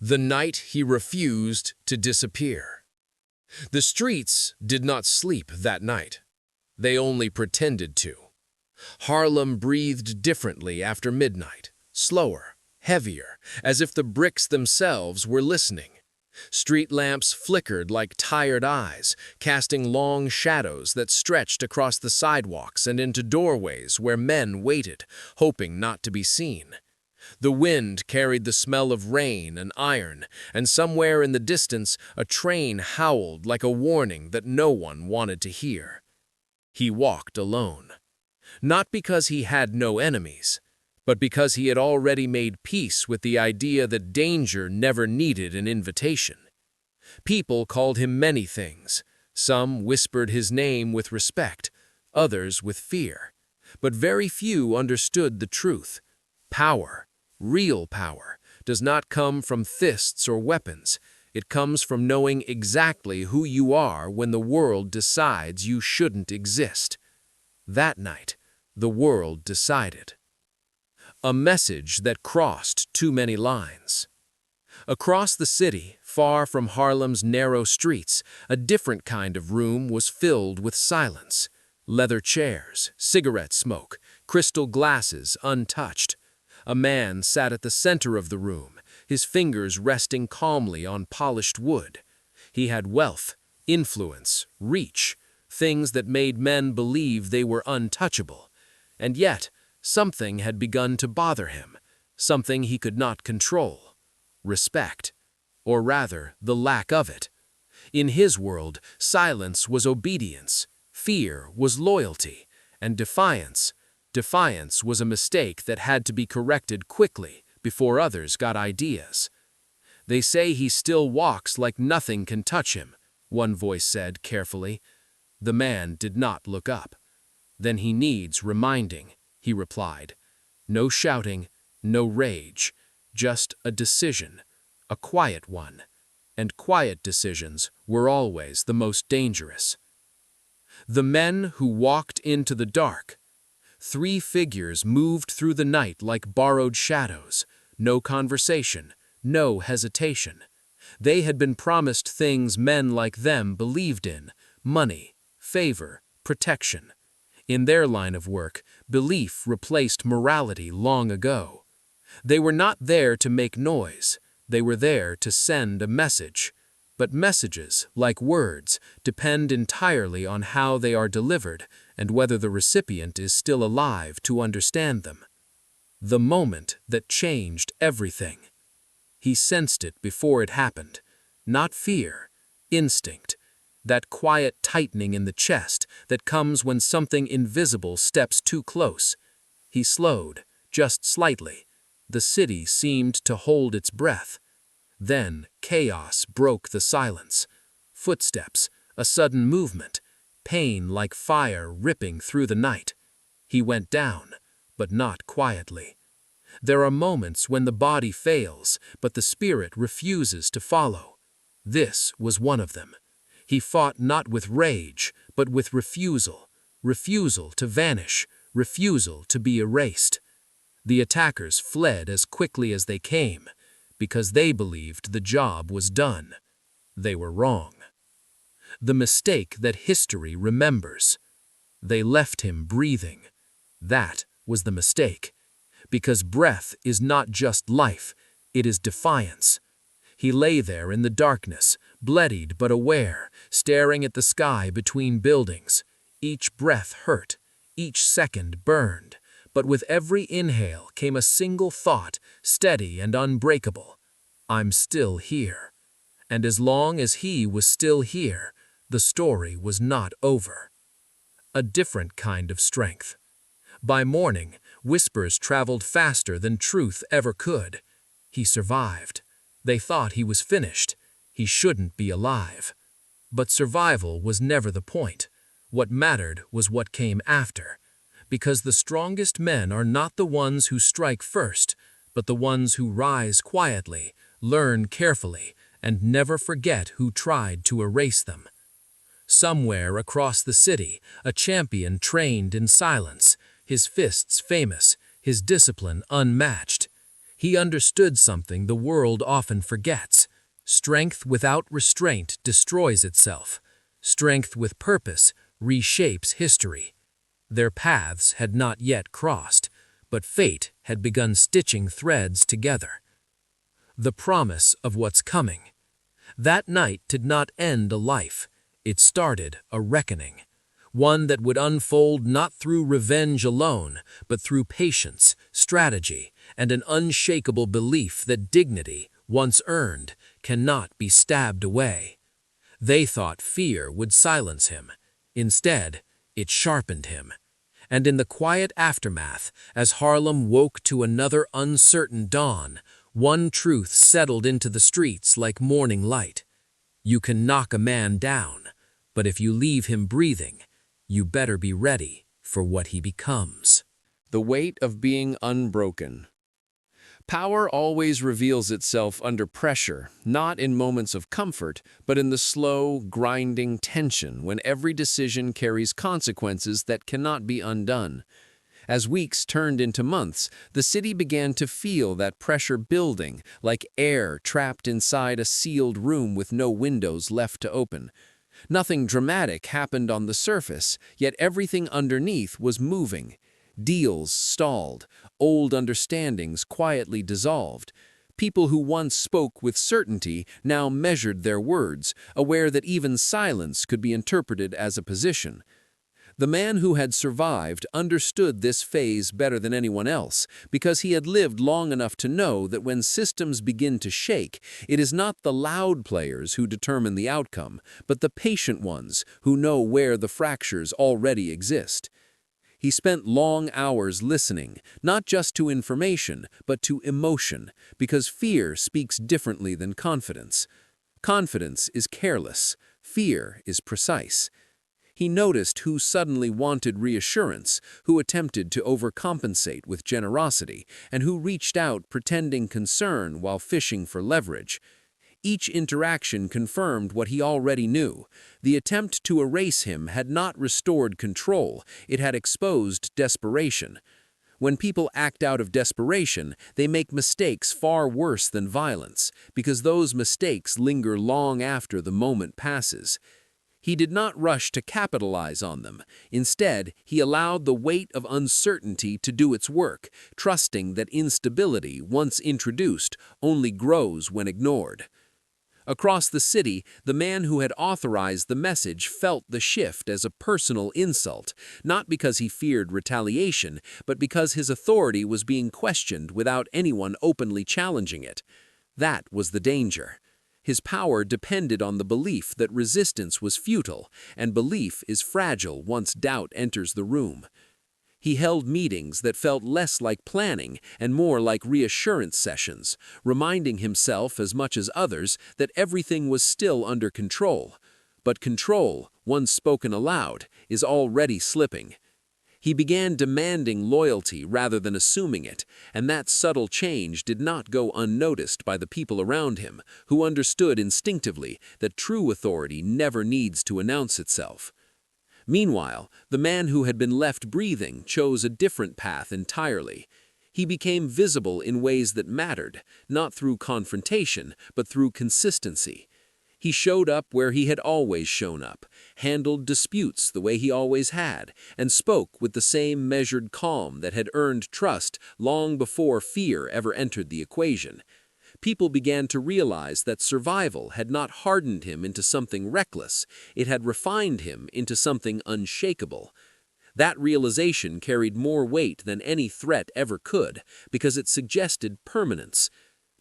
The night he refused to disappear. The streets did not sleep that night. They only pretended to. Harlem breathed differently after midnight, slower, heavier, as if the bricks themselves were listening. Street lamps flickered like tired eyes, casting long shadows that stretched across the sidewalks and into doorways where men waited, hoping not to be seen. The wind carried the smell of rain and iron, and somewhere in the distance a train howled like a warning that no one wanted to hear. He walked alone. Not because he had no enemies, but because he had already made peace with the idea that danger never needed an invitation. People called him many things. Some whispered his name with respect, others with fear. But very few understood the truth. Power, real power, does not come from fists or weapons. It comes from knowing exactly who you are when the world decides you shouldn't exist. That night, the world decided. A message that crossed too many lines. Across the city, far from Harlem's narrow streets, a different kind of room was filled with silence. Leather chairs, cigarette smoke, crystal glasses untouched. A man sat at the center of the room, his fingers resting calmly on polished wood. He had wealth, influence, reach, things that made men believe they were untouchable. And yet, something had begun to bother him, something he could not control. Respect, or rather, the lack of it. In his world, silence was obedience, fear was loyalty, and defiance was a mistake that had to be corrected quickly before others got ideas. "They say he still walks like nothing can touch him," one voice said carefully. The man did not look up. "Then he needs reminding," he replied. "No shouting, no rage, just a decision, a quiet one." And quiet decisions were always the most dangerous. The men who walked into the dark. 3 figures moved through the night like borrowed shadows. No conversation, no hesitation. They had been promised things men like them believed in: money, favor, protection. In their line of work, belief replaced morality long ago. They were not there to make noise. They were there to send a message. But messages, like words, depend entirely on how they are delivered and whether the recipient is still alive to understand them. The moment that changed everything. He sensed it before it happened. Not fear, instinct. That quiet tightening in the chest that comes when something invisible steps too close. He slowed, just slightly. The city seemed to hold its breath. Then chaos broke the silence. Footsteps, a sudden movement, pain like fire ripping through the night. He went down, but not quietly. There are moments when the body fails, but the spirit refuses to follow. This was one of them. He fought not with rage, but with refusal. Refusal to vanish, refusal to be erased. The attackers fled as quickly as they came, because they believed the job was done. They were wrong. The mistake that history remembers. They left him breathing. That was the mistake. Because breath is not just life, it is defiance. He lay there in the darkness, bloodied but aware, staring at the sky between buildings. Each breath hurt, each second burned. But with every inhale came a single thought, steady and unbreakable. I'm still here. And as long as he was still here, the story was not over. A different kind of strength. By morning, whispers traveled faster than truth ever could. He survived. They thought he was finished. He shouldn't be alive. But survival was never the point. What mattered was what came after. Because the strongest men are not the ones who strike first, but the ones who rise quietly, learn carefully, and never forget who tried to erase them. Somewhere across the city, a champion trained in silence, his fists famous, his discipline unmatched. He understood something the world often forgets. Strength without restraint destroys itself. Strength with purpose reshapes history. Their paths had not yet crossed, but fate had begun stitching threads together. The promise of what's coming. That night did not end a life. It started a reckoning. One that would unfold not through revenge alone, but through patience, strategy, and an unshakable belief that dignity, once earned, cannot be stabbed away. They thought fear would silence him. Instead, it sharpened him. And in the quiet aftermath, as Harlem woke to another uncertain dawn, one truth settled into the streets like morning light. You can knock a man down, but if you leave him breathing, you better be ready for what he becomes. The weight of being unbroken. Power always reveals itself under pressure, not in moments of comfort, but in the slow, grinding tension when every decision carries consequences that cannot be undone. As weeks turned into months, the city began to feel that pressure building, like air trapped inside a sealed room with no windows left to open. Nothing dramatic happened on the surface, yet everything underneath was moving. Deals stalled, old understandings quietly dissolved. People who once spoke with certainty now measured their words, aware that even silence could be interpreted as a position. The man who had survived understood this phase better than anyone else, because he had lived long enough to know that when systems begin to shake, it is not the loud players who determine the outcome, but the patient ones who know where the fractures already exist. He spent long hours listening, not just to information, but to emotion, because fear speaks differently than confidence. Confidence is careless, fear is precise. He noticed who suddenly wanted reassurance, who attempted to overcompensate with generosity, and who reached out pretending concern while fishing for leverage. Each interaction confirmed what he already knew. The attempt to erase him had not restored control, it had exposed desperation. When people act out of desperation, they make mistakes far worse than violence, because those mistakes linger long after the moment passes. He did not rush to capitalize on them. Instead, he allowed the weight of uncertainty to do its work, trusting that instability, once introduced, only grows when ignored. Across the city, the man who had authorized the message felt the shift as a personal insult, not because he feared retaliation, but because his authority was being questioned without anyone openly challenging it. That was the danger. His power depended on the belief that resistance was futile, and belief is fragile once doubt enters the room. He held meetings that felt less like planning and more like reassurance sessions, reminding himself as much as others that everything was still under control. But control, once spoken aloud, is already slipping. He began demanding loyalty rather than assuming it, and that subtle change did not go unnoticed by the people around him, who understood instinctively that true authority never needs to announce itself. Meanwhile, the man who had been left breathing chose a different path entirely. He became visible in ways that mattered, not through confrontation, but through consistency. He showed up where he had always shown up, handled disputes the way he always had, and spoke with the same measured calm that had earned trust long before fear ever entered the equation. People began to realize that survival had not hardened him into something reckless, it had refined him into something unshakable. That realization carried more weight than any threat ever could, because it suggested permanence.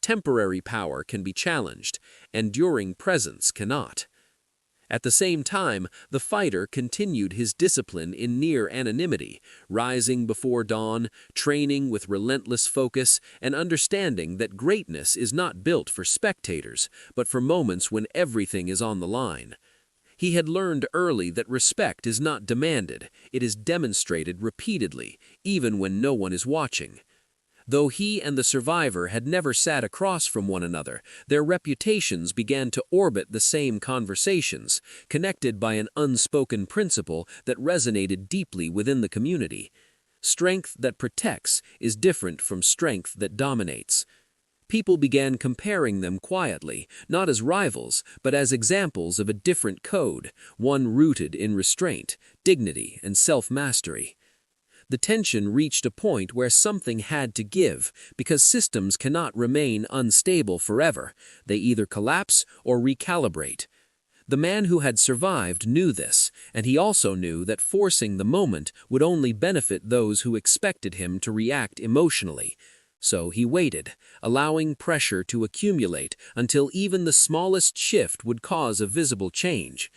Temporary power can be challenged, enduring presence cannot. At the same time, the fighter continued his discipline in near anonymity, rising before dawn, training with relentless focus, and understanding that greatness is not built for spectators, but for moments when everything is on the line. He had learned early that respect is not demanded, it is demonstrated repeatedly, even when no one is watching. Though he and the survivor had never sat across from one another, their reputations began to orbit the same conversations, connected by an unspoken principle that resonated deeply within the community. Strength that protects is different from strength that dominates. People began comparing them quietly, not as rivals, but as examples of a different code, one rooted in restraint, dignity, and self-mastery. The tension reached a point where something had to give, because systems cannot remain unstable forever. They either collapse or recalibrate. The man who had survived knew this, and he also knew that forcing the moment would only benefit those who expected him to react emotionally. So he waited, allowing pressure to accumulate until even the smallest shift would cause a visible change.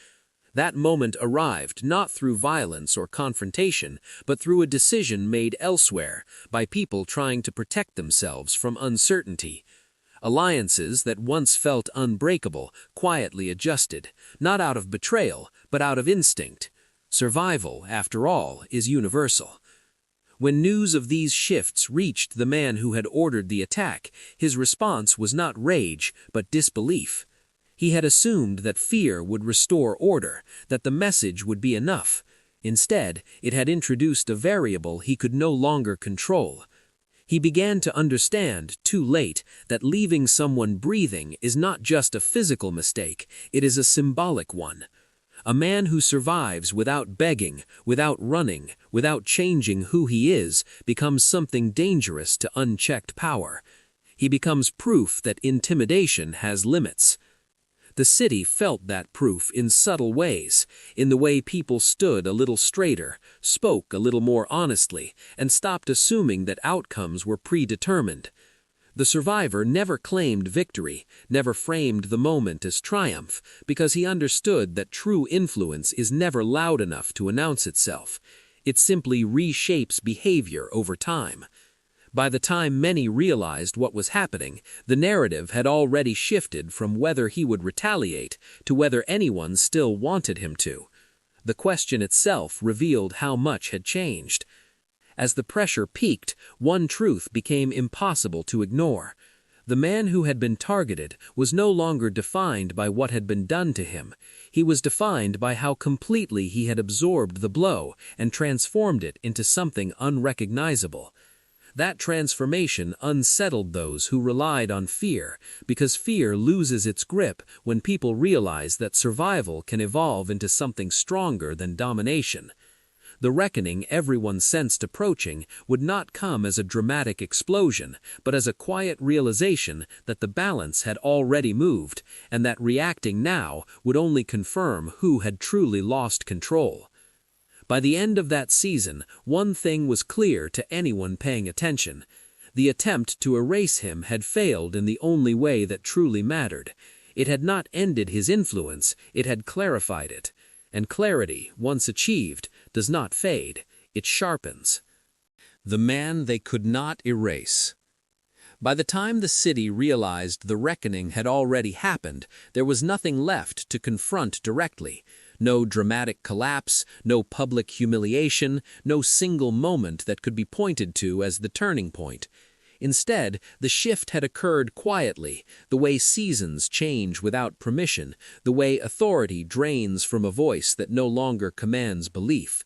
That moment arrived not through violence or confrontation, but through a decision made elsewhere by people trying to protect themselves from uncertainty. Alliances that once felt unbreakable quietly adjusted, not out of betrayal, but out of instinct. Survival, after all, is universal. When news of these shifts reached the man who had ordered the attack, his response was not rage, but disbelief. He had assumed that fear would restore order, that the message would be enough. Instead, it had introduced a variable he could no longer control. He began to understand, too late, that leaving someone breathing is not just a physical mistake, it is a symbolic one. A man who survives without begging, without running, without changing who he is, becomes something dangerous to unchecked power. He becomes proof that intimidation has limits. The city felt that proof in subtle ways, in the way people stood a little straighter, spoke a little more honestly, and stopped assuming that outcomes were predetermined. The survivor never claimed victory, never framed the moment as triumph, because he understood that true influence is never loud enough to announce itself. It simply reshapes behavior over time. By the time many realized what was happening, the narrative had already shifted from whether he would retaliate to whether anyone still wanted him to. The question itself revealed how much had changed. As the pressure peaked, one truth became impossible to ignore. The man who had been targeted was no longer defined by what had been done to him. He was defined by how completely he had absorbed the blow and transformed it into something unrecognizable. That transformation unsettled those who relied on fear, because fear loses its grip when people realize that survival can evolve into something stronger than domination. The reckoning everyone sensed approaching would not come as a dramatic explosion, but as a quiet realization that the balance had already moved, and that reacting now would only confirm who had truly lost control. By the end of that season, one thing was clear to anyone paying attention. The attempt to erase him had failed in the only way that truly mattered. It had not ended his influence, it had clarified it. And clarity, once achieved, does not fade, it sharpens. The man they could not erase. By the time the city realized the reckoning had already happened, there was nothing left to confront directly. No dramatic collapse, no public humiliation, no single moment that could be pointed to as the turning point. Instead, the shift had occurred quietly, the way seasons change without permission, the way authority drains from a voice that no longer commands belief.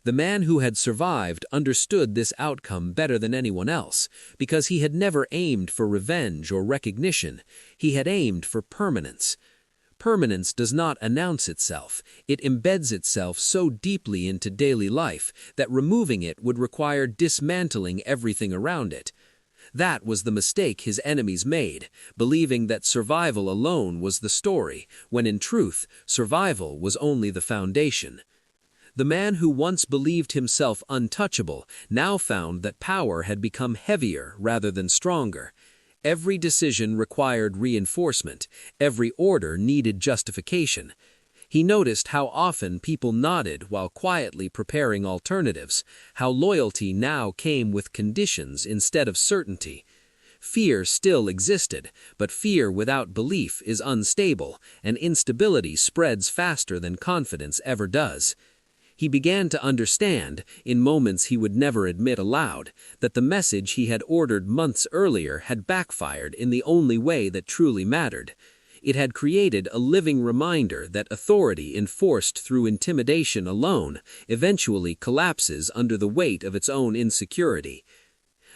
The man who had survived understood this outcome better than anyone else, because he had never aimed for revenge or recognition. He had aimed for permanence. Permanence does not announce itself. It embeds itself so deeply into daily life that removing it would require dismantling everything around it. That was the mistake his enemies made, believing that survival alone was the story, when in truth, survival was only the foundation. The man who once believed himself untouchable now found that power had become heavier rather than stronger. Every decision required reinforcement, every order needed justification. He noticed how often people nodded while quietly preparing alternatives, how loyalty now came with conditions instead of certainty. Fear still existed, but fear without belief is unstable, and instability spreads faster than confidence ever does. He began to understand, in moments he would never admit aloud, that the message he had ordered months earlier had backfired in the only way that truly mattered. It had created a living reminder that authority enforced through intimidation alone eventually collapses under the weight of its own insecurity.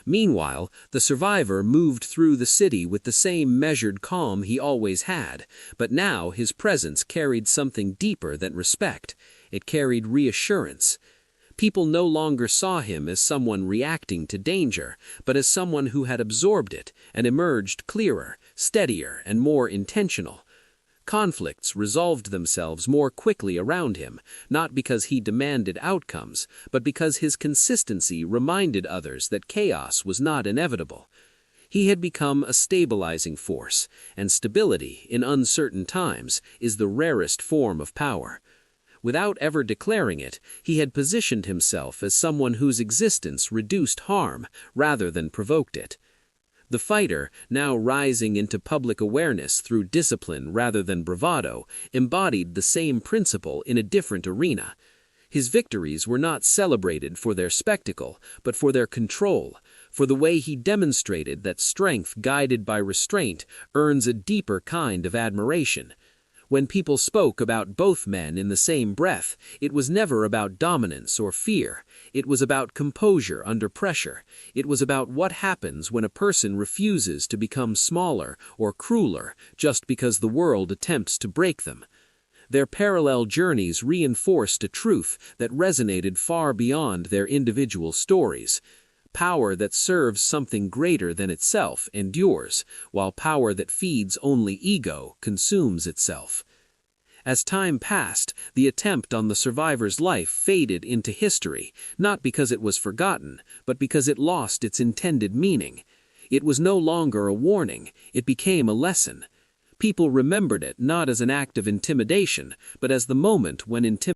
Meanwhile, the survivor moved through the city with the same measured calm he always had, but now his presence carried something deeper than respect. It carried reassurance. People no longer saw him as someone reacting to danger, but as someone who had absorbed it and emerged clearer, steadier, and more intentional. Conflicts resolved themselves more quickly around him, not because he demanded outcomes, but because his consistency reminded others that chaos was not inevitable. He had become a stabilizing force, and stability in uncertain times is the rarest form of power. Without ever declaring it, he had positioned himself as someone whose existence reduced harm rather than provoked it. The fighter, now rising into public awareness through discipline rather than bravado, embodied the same principle in a different arena. His victories were not celebrated for their spectacle, but for their control, for the way he demonstrated that strength guided by restraint earns a deeper kind of admiration. When people spoke about both men in the same breath, it was never about dominance or fear. It was about composure under pressure. It was about what happens when a person refuses to become smaller or crueler just because the world attempts to break them. Their parallel journeys reinforced a truth that resonated far beyond their individual stories. Power that serves something greater than itself endures, while power that feeds only ego consumes itself. As time passed, the attempt on the survivor's life faded into history, not because it was forgotten, but because it lost its intended meaning. It was no longer a warning, it became a lesson. People remembered it not as an act of intimidation, but as the moment when intimidation